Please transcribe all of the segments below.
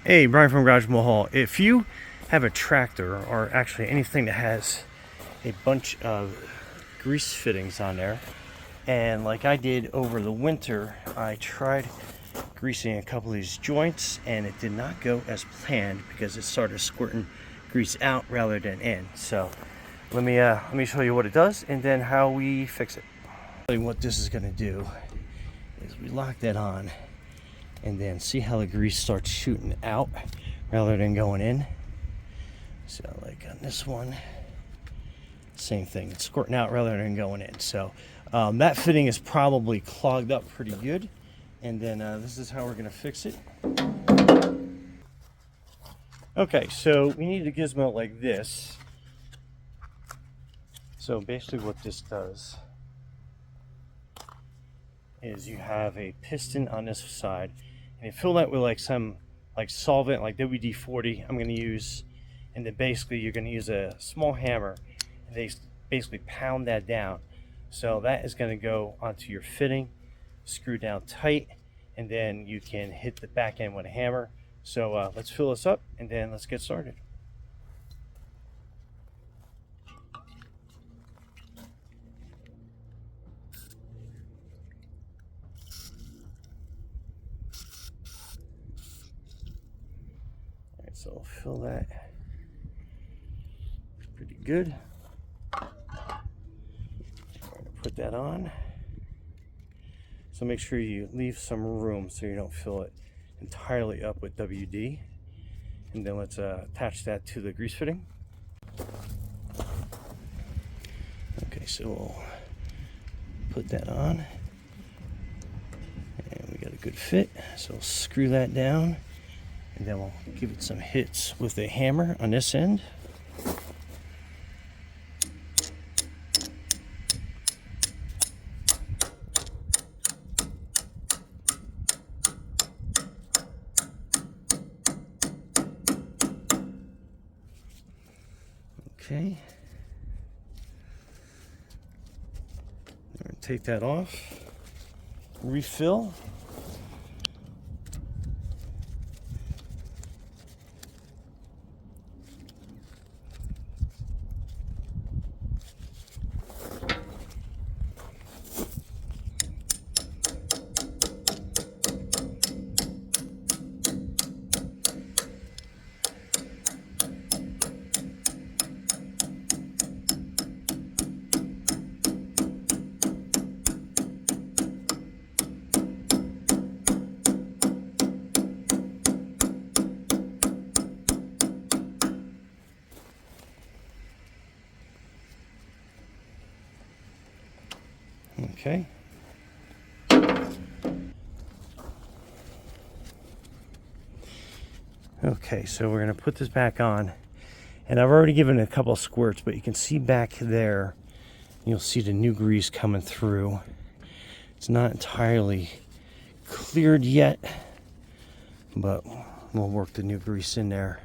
Hey, Brian from Garage Mahal. If you have a tractor or actually anything that has a bunch of grease fittings on there, and like I did over the winter, I tried greasing a couple of these joints and it did not go as planned because it started squirting grease out rather than in. So let me show you what it does and then how we fix it. What this is going to do is we lock that on and then see how the grease starts shooting out rather than going in. So like on this one, same thing, it's squirting out rather than going in. So that fitting is probably clogged up pretty good, and then this is how we're going to fix it. Okay, so we need a gizmo like this. So basically what this does is you have a piston on this side, and you fill that with like some solvent like WD-40 I'm going to use, and then basically you're going to use a small hammer and they basically pound that down. So that is going to go onto your fitting, screw down tight, and then you can hit the back end with a hammer. So let's fill this up and then let's get started. Alright, so I'll fill that pretty good. Put that on. So make sure you leave some room so you don't fill it entirely up with WD. And then let's attach that to the grease fitting. Okay, so we'll put that on. And we got a good fit. So we'll screw that down. And then we'll give it some hits with a hammer on this end. Okay, we're going to take that off, refill. Okay. Okay, so we're going to put this back on. And I've already given it a couple of squirts, but you can see back there, you'll see the new grease coming through. It's not entirely cleared yet, but we'll work the new grease in there.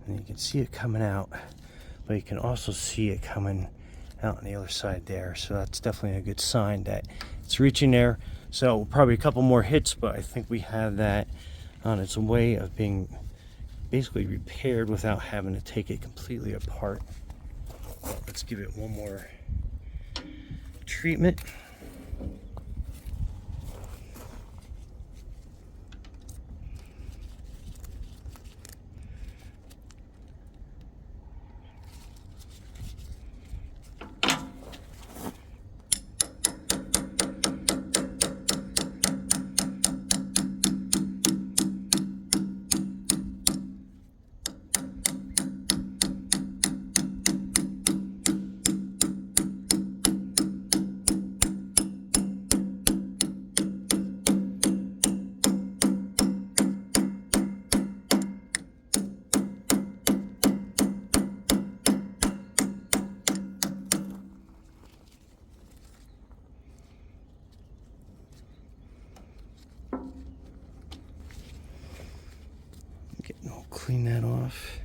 And you can see it coming out, but you can also see it coming out on the other side there. So that's definitely a good sign that it's reaching there. So probably a couple more hits, but I think we have that on its way of being basically repaired without having to take it completely apart. Let's give it one more treatment. I'll clean that off.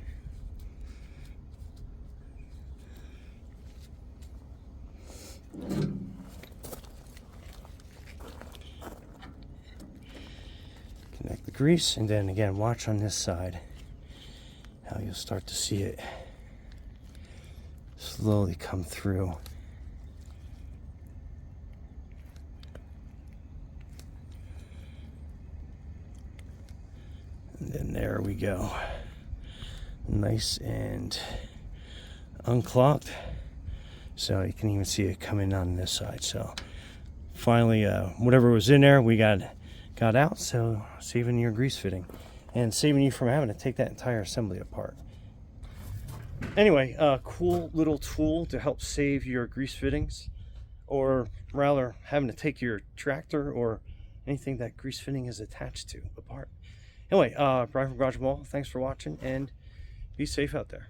Connect the grease, and then again, watch on this side how you'll start to see it slowly come through. And then there we go. Nice and unclogged. So you can even see it coming on this side. So finally, whatever was in there, we got out. So saving your grease fitting and saving you from having to take that entire assembly apart. Anyway, cool little tool to help save your grease fittings, or rather having to take your tractor or anything that grease fitting is attached to apart. Anyway, Brian from Garage Mall, thanks for watching, and be safe out there.